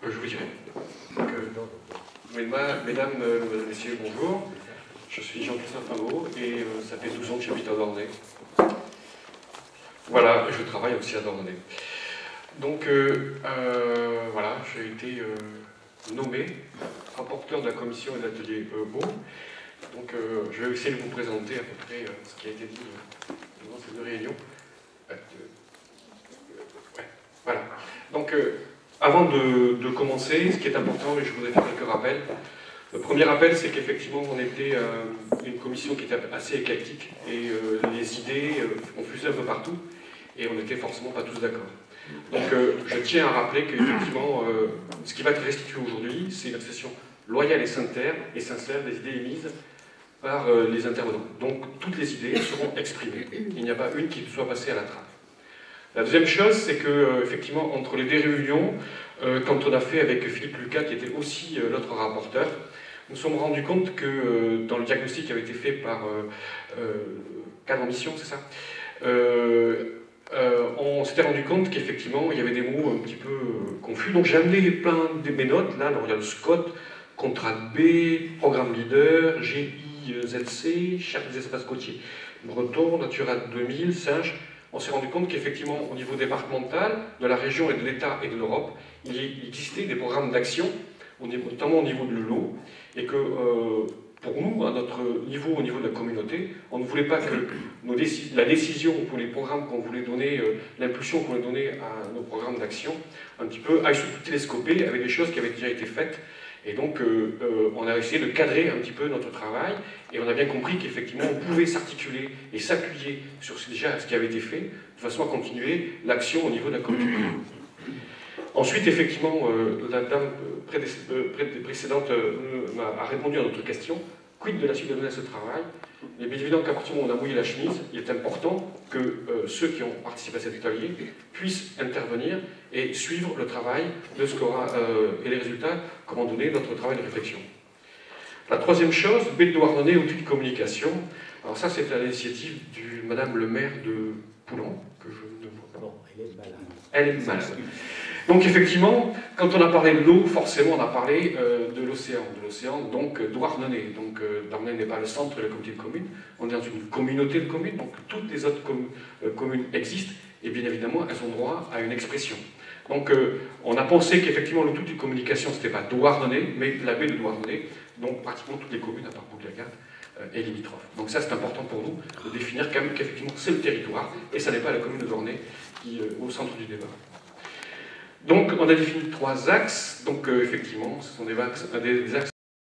Je vous dirai. Donc, mesdames, messieurs, bonjour. Je suis Jean-Christophe Rameau et ça fait 12 ans que j'habite à Dornay. Voilà, je travaille aussi à Dornay. Donc, voilà, j'ai été nommé rapporteur de la commission et de l'atelier Beau. Donc, je vais essayer de vous présenter à peu près ce qui a été dit dans ces deux réunions. Ouais, voilà. Donc, avant de commencer, ce qui est important, et je voudrais faire quelques rappels. Le premier rappel, c'est qu'effectivement, on était une commission qui était assez éclectique et les idées ont fusé un peu partout et on n'était forcément pas tous d'accord. Donc, je tiens à rappeler qu'effectivement, ce qui va être restitué aujourd'hui, c'est une session loyale et sincère des idées émises par les intervenants. Donc, toutes les idées seront exprimées. Il n'y a pas une qui soit passée à la trappe. La deuxième chose, c'est que, effectivement, entre les deux réunions, quand on a fait avec Philippe Lucas, qui était aussi notre rapporteur, nous nous sommes rendus compte que dans le diagnostic qui avait été fait par Cadre Ambition, c'est ça, on s'était rendu compte qu'effectivement, il y avait des mots un petit peu confus. Donc j'ai amené plein de mes notes, là, alors il y a le SCOT, contrat B, programme leader, GIZC, charte des espaces côtiers bretons, Natura 2000, Singe. On s'est rendu compte qu'effectivement, au niveau départemental, de la région et de l'État et de l'Europe, il existait des programmes d'action, notamment au niveau de l'eau, et que pour nous, à notre niveau, au niveau de la communauté, on ne voulait pas que la décision pour les programmes qu'on voulait donner, l'impulsion qu'on voulait donner à nos programmes d'action, un petit peu aille se télescoper avec des choses qui avaient déjà été faites. Et donc, on a essayé de cadrer un petit peu notre travail, et on a bien compris qu'effectivement, on pouvait s'articuler et s'appuyer sur ce qui avait été fait, de façon à continuer l'action au niveau de la communauté. Ensuite, effectivement, la dame précédente a répondu à notre question. Quid de la suite de ce travail? Il est bien évident qu'à partir du moment où on a mouillé la chemise, il est important que ceux qui ont participé à cet atelier puissent intervenir et suivre le travail de ce qu'aura et les résultats qu'aura donné notre travail de réflexion. La troisième chose, B de Douarnenez, outil de communication. Alors ça, c'est à l'initiative de Madame le maire de Poulan, que je ne vois pas. Non, elle est malade. Elle est malade. Donc effectivement, quand on a parlé de l'eau, forcément on a parlé de l'océan, donc Douarnenez. Donc Douarnenez n'est pas le centre de la communauté de communes, on est dans une communauté de communes, donc toutes les autres communes existent, et bien évidemment elles ont droit à une expression. Donc on a pensé qu'effectivement l'outil de communication c'était pas Douarnenez, mais la baie de Douarnenez, donc pratiquement toutes les communes à part Bourg-la-Garde et limitrophes. Donc ça c'est important pour nous de définir quand même qu'effectivement c'est le territoire, et ça n'est pas la commune de Douarnenez qui est au centre du débat. Donc, on a défini 3 axes. Donc, effectivement, ce sont des axes